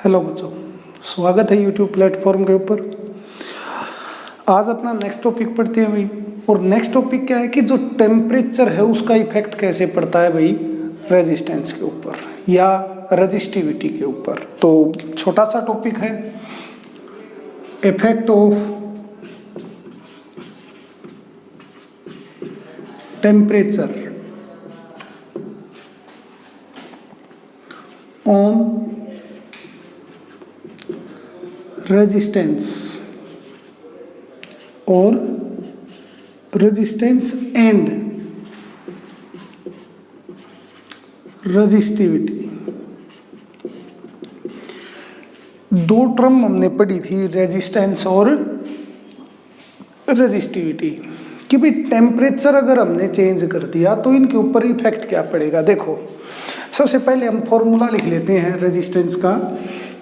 Hello बच्चों, स्वागत है यूट्यूब प्लेटफॉर्म के ऊपर। आज अपना नेक्स्ट टॉपिक पढ़ते हैं भाई। और नेक्स्ट टॉपिक क्या है कि जो टेम्परेचर है उसका इफेक्ट कैसे पड़ता है भाई रेजिस्टेंस के ऊपर या रेजिस्टिविटी के ऊपर। तो छोटा सा टॉपिक है, effect of temperature on resistance और रेजिस्टेंस एंड रेजिस्टिविटी। दो टर्म हमने पढ़ी थी, रेजिस्टेंस और रेजिस्टिविटी, कि भाई टेम्परेचर अगर हमने चेंज कर दिया तो इनके ऊपर इफेक्ट क्या पड़ेगा। देखो, सबसे पहले हम फॉर्मूला लिख लेते हैं रेजिस्टेंस का।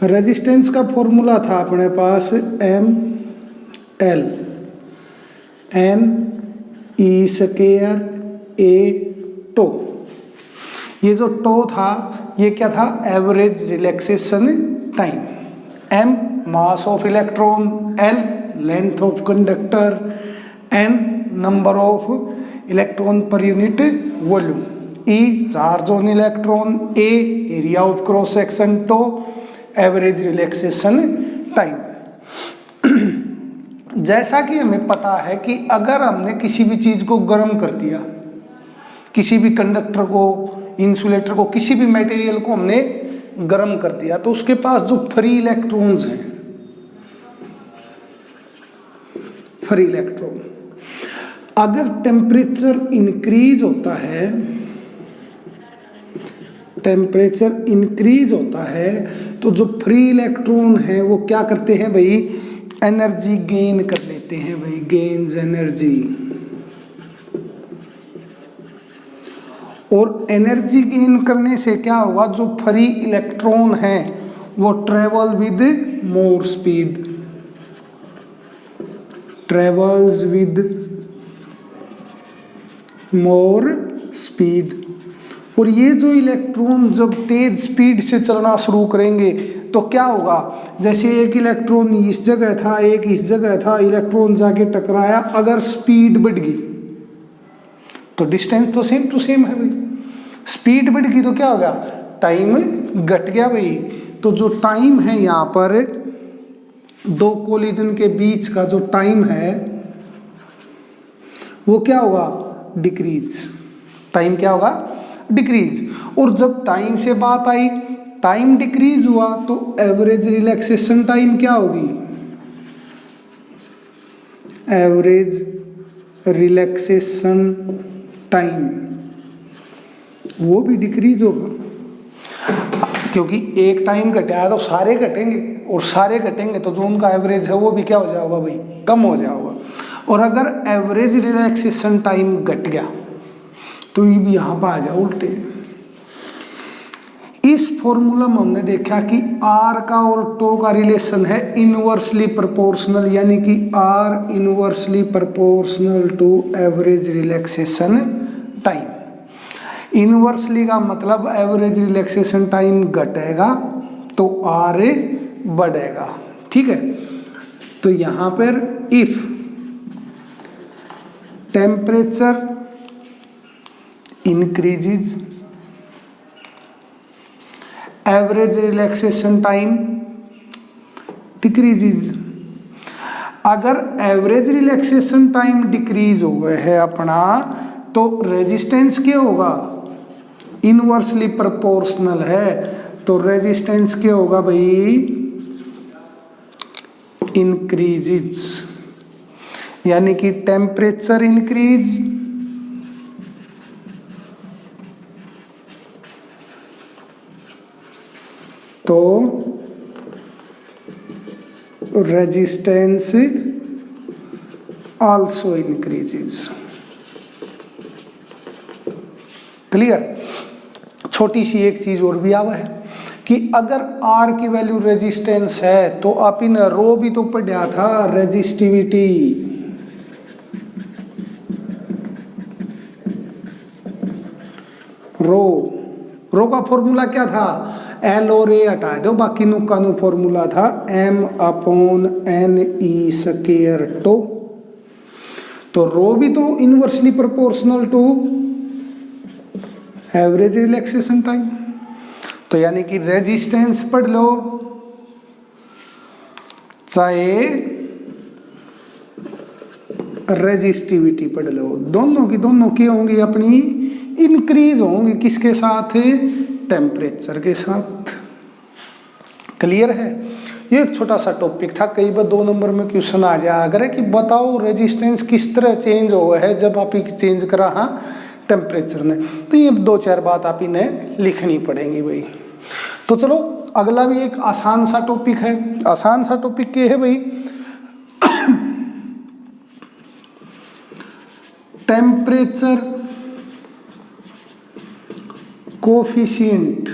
रेजिस्टेंस का फॉर्मूला था अपने पास ML N E²A². ये जो टो था ये क्या था, average relaxation time. M mass of electron, L length of conductor, N number of electron per unit volume, E charge on electron, A area of cross section, tau average relaxation time. जैसा कि हमें पता है कि अगर हमने किसी भी चीज को गर्म कर दिया, किसी भी कंडक्टर को, इंसुलेटर को, किसी भी मटेरियल को हमने गर्म कर दिया तो उसके पास जो फ्री इलेक्ट्रॉन्स हैं, फ्री इलेक्ट्रॉन, अगर टेम्परेचर इंक्रीज होता है, टेम्परेचर इंक्रीज होता है तो जो फ्री इलेक्ट्रॉन है वो क्या करते हैं भाई, एनर्जी गेन कर लेते हैं भाई, गेन्स एनर्जी। और एनर्जी गेन करने से क्या होगा, जो फ्री इलेक्ट्रॉन है वो travel with more speed, travels with more speed. और ये जो इलेक्ट्रॉन जब तेज स्पीड से चलना शुरू करेंगे तो क्या होगा, जैसे एक इलेक्ट्रॉन इस जगह था, एक इस जगह था, इलेक्ट्रॉन जाके टकराया, अगर स्पीड बढ़ गई तो डिस्टेंस तो सेम टू सेम है भाई। स्पीड बढ़ गई तो क्या होगा, टाइम घट गया भाई। तो जो टाइम है यहाँ पर दो कोलिजन के बीच का जो टाइम है वो क्या होगा, डिक्रीज। टाइम क्या होगा, डिक्रीज। और जब टाइम से बात आई, टाइम डिक्रीज हुआ तो एवरेज रिलैक्सेशन टाइम क्या होगी, एवरेज रिलैक्सेशन टाइम वो भी डिक्रीज होगा। क्योंकि एक टाइम घटा तो सारे घटेंगे, और सारे घटेंगे तो जो उनका एवरेज है वो भी क्या हो जाएगा भाई, कम हो जाएगा। और अगर एवरेज रिलैक्सेशन टाइम घट गया तो ये भी यहाँ पर आ जाए उल्टे। इस फॉर्मूला में हमने देखा कि R का और टो का रिलेशन है इनवर्सली प्रोपोर्शनल, यानी कि R inversely proportional to average relaxation time. Inversely का मतलब एवरेज रिलैक्सेशन टाइम घटेगा तो R बढ़ेगा, ठीक है। तो यहां पर if temperature increases, average relaxation time decreases। अगर एवरेज रिलैक्सेशन टाइम डिक्रीज हो गए है अपना तो रेजिस्टेंस क्या होगा, इनवर्सली प्रोपोर्शनल है तो रेजिस्टेंस क्या होगा भाई, इंक्रीजेस। यानी कि टेम्परेचर इंक्रीज तो रेजिस्टेंस आल्सो इंक्रीजेस। क्लियर। छोटी सी एक चीज और भी आवा है कि अगर R की वैल्यू रेजिस्टेंस है तो आप इन रो भी तो पढ़ा था, रेजिस्टिविटी। रो का फॉर्मूला क्या था, एल और ए हटा दो, बाकी नु का नु फॉर्मूला था m/n/e², तो रो भी तो inversely proportional to average relaxation time. तो यानी कि रेजिस्टेंस पढ़ लो चाहे रेजिस्टिविटी पढ़ लो, दोनों की होंगी अपनी इंक्रीज होंगी, किसके साथ? टेम्परेचर के साथ। क्लियर है? ये एक छोटा सा टॉपिक था, कई बार 2 नंबर में क्वेश्चन आ जाया अगर है कि बताओ रेजिस्टेंस किस तरह चेंज हुआ है जब आप चेंज करा हाँ टेम्परेचर ने। तो ये 2-4 बात आप इन्हें लिखनी पड़ेंगी भाई। तो चलो अगला भी एक आसान सा टॉपिक है। आसान सा टॉपिक क्या है भाई? Temperature coefficient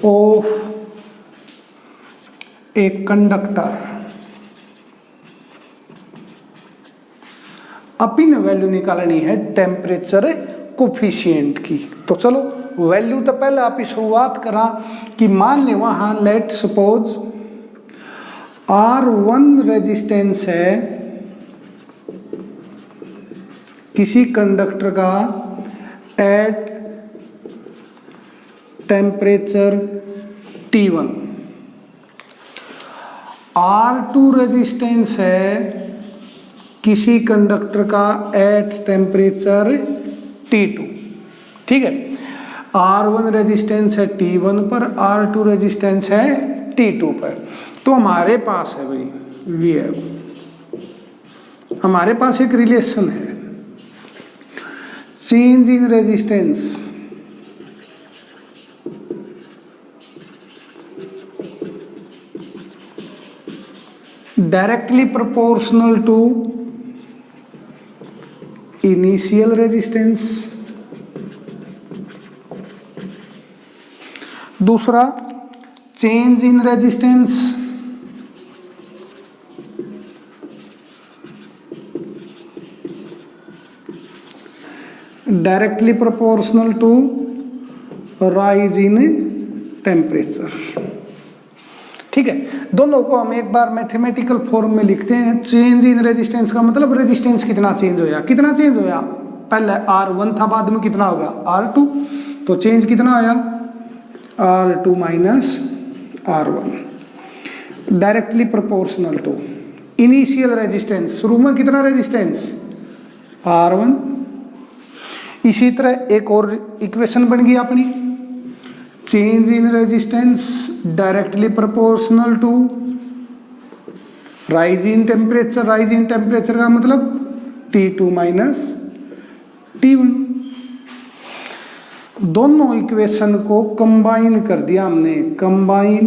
of a conductor. अब इन वैल्यू निकालनी है टेम्परेचर कोफिशिएंट की। तो चलो वैल्यू तो पहले आप शुरुआत करा कि मान ले वहां लेट सपोज R1 रेजिस्टेंस है किसी कंडक्टर का at temperature T1, R2 resistance है किसी कंडक्टर का एट टेम्परेचर T2। ठीक है, R1 रेजिस्टेंस है T1 पर, R2 रेजिस्टेंस है T2 पर। तो हमारे पास है भाई VF, हमारे पास एक रिलेशन है change in resistance directly proportional to initial resistance. दूसरा change in resistance directly proportional to rise in temperature. ठीक है, दोनों को हम एक बार मैथमेटिकल फॉर्म में लिखते हैं। चेंज इन रेजिस्टेंस का मतलब रेजिस्टेंस कितना चेंज होया, कितना चेंज होया? पहले R1 था, बाद में कितना होगा R2, तो चेंज कितना आया R2 minus R1 directly proportional to initial resistance. शुरू में कितना रेजिस्टेंस R1। इसी तरह एक और इक्वेशन बन गई अपनी change in resistance directly proportional to rise in temperature. Rise in temperature का मतलब T2 माइनस T1। दोनों इक्वेशन को कंबाइन कर दिया हमने, combine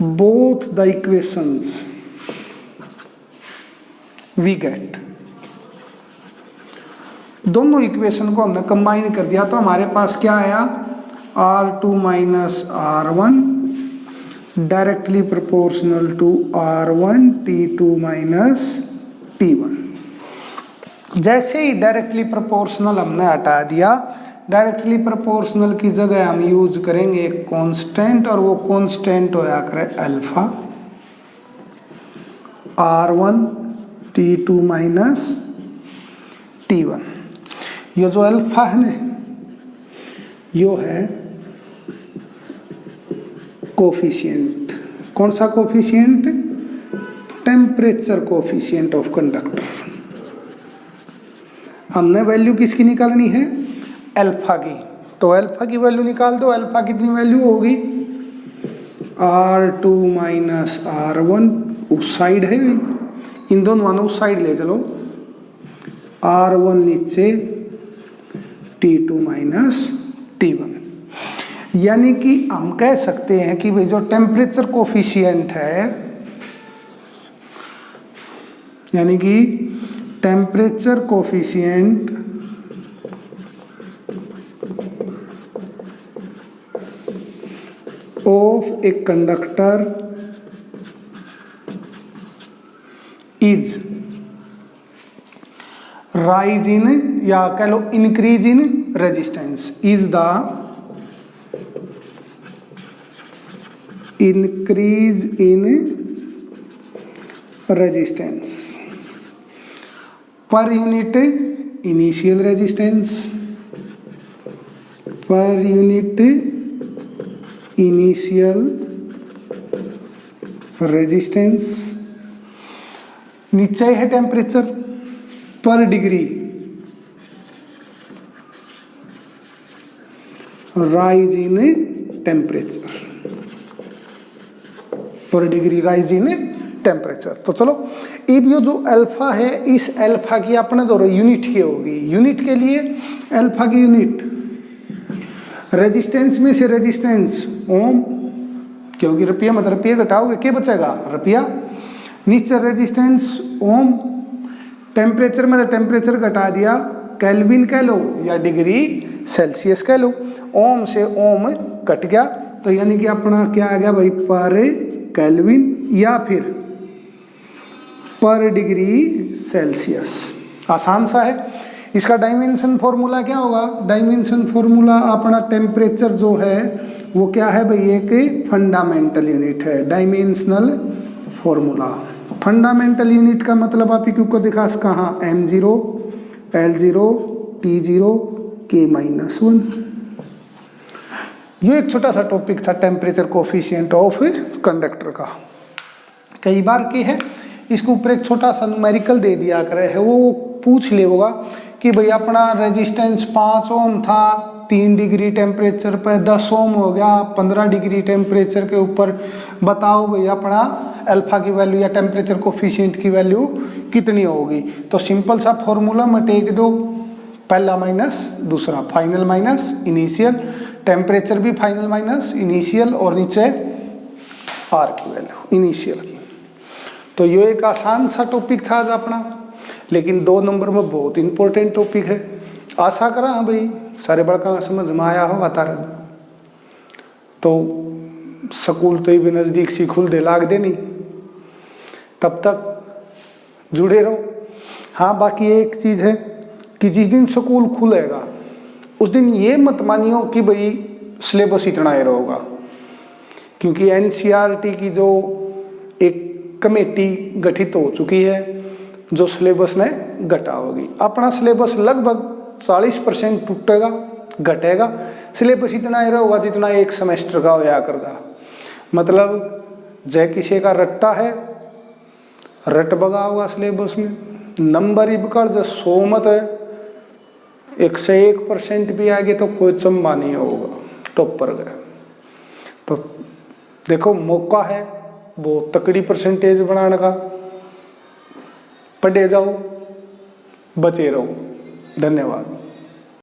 both the equations we get. दोनों इक्वेशन को हमने कंबाइन कर दिया तो हमारे पास क्या आया R2 minus R1 directly proportional to R1 T2 minus T1। जैसे ही डायरेक्टली प्रोपोर्शनल हमने हटा दिया, डायरेक्टली प्रोपोर्शनल की जगह हम यूज करेंगे एक कांस्टेंट, और वो कांस्टेंट होया करे alpha R1 T2 minus T1। ये जो अल्फा है ना, यो है कोफिशिएंट। कौन सा coefficient? Temperature coefficient of conductor. हमने वैल्यू किसकी निकालनी है? अल्फा की। तो अल्फा की वैल्यू निकाल दो। अल्फा कितनी वैल्यू होगी R2 माइनस R1, उस साइड है, इन दोनों मानो उस साइड ले चलो, R1 नीचे T2 माइनस T1। यानी कि हम कह सकते हैं कि भाई जो टेम्परेचर कोफिशिएंट है, यानी कि temperature coefficient of a conductor is rise in, या कह लो increase in resistance, is the increase in resistance per unit initial resistance, per unit initial resistance. नीचे है temperature per degree rise in temperature, per degree rise in temperature. तो चलो अब ये जो अल्फा है, इस अल्फा की अपने दो यूनिट की होगी। यूनिट के लिए अल्फा की यूनिट रेजिस्टेंस में से रेजिस्टेंस ओम, क्योंकि रुपया मतलब रुपये घटाओगे क्या बचेगा, रुपया। नीचे रेजिस्टेंस ओम, टेम्परेचर में तो टेम्परेचर घटा दिया, केल्विन कह लो या डिग्री सेल्सियस कह लो, ओम से ओम कट गया, तो यानी कि अपना क्या आ गया भाई, पर केल्विन या फिर पर डिग्री सेल्सियस। आसान सा है। इसका डायमेंशन फॉर्मूला क्या होगा, डायमेंशन फॉर्मूला अपना टेम्परेचर जो है वो क्या है भाई, एक फंडामेंटल यूनिट है, डायमेंशनल फॉर्मूला। फंडामेंटल यूनिट का मतलब आप क्यों को दिखा कहाँ, m0, l0, t0, k-1। ये एक छोटा सा टॉपिक था टेम्परेचर कोफिशिएंट ऑफ कंडक्टर का। कई बार के है इसके ऊपर एक छोटा सा न्यूमेरिकल दे दिया करे है, वो पूछ ले होगा कि भाई अपना रेजिस्टेंस 5 ओम था, 3 डिग्री टेम्परेचर पर 10 ओम हो गया 15 डिग्री टेम्परेचर के ऊपर, बताओ भाई अपना अल्फा की वैल्यू या टेम्परेचर कोफिशिएंट की वैल्यू कितनी होगी। तो सिंपल सा फॉर्मूला में टेक दो, पहला माइनस दूसरा, फाइनल माइनस इनिशियल, टेम्परेचर भी फाइनल माइनस इनिशियल, और नीचे आर की वैल्यू इनिशियल की। तो ये एक आसान सा टॉपिक था आज अपना, लेकिन 2 नंबर में बहुत इंपॉर्टेंट टॉपिक है। आशा करा हाँ भाई सारे बड़का समझ में आया हो तारा। तो स्कूल तो भी नज़दीक सी खुल दे लाग दे नहीं, तब तक जुड़े रहो। हाँ बाकी एक चीज़ है कि जिस दिन स्कूल खुलेगा उस दिन ये मत मानियो कि भाई सिलेबस इतना ही रहेगा, क्योंकि एनसीईआरटी की जो एक कमेटी गठित हो चुकी है जो सिलेबस ने घटा होगी। अपना सिलेबस लगभग 40% टूटेगा, घटेगा। सिलेबस इतना ही रहेगा जितना एक सेमेस्टर का होया करता। मतलब जय किसी का रट्टा है, रट बगा होगा सिलेबस में, नंबर ही बकर जो 100 मत है, 101% भी आगे तो कोई चंबा नहीं होगा टॉपर गए। तो देखो मौका है वो तकड़ी परसेंटेज बनाने का, पढ़े जाओ, बचे रहो। धन्यवाद।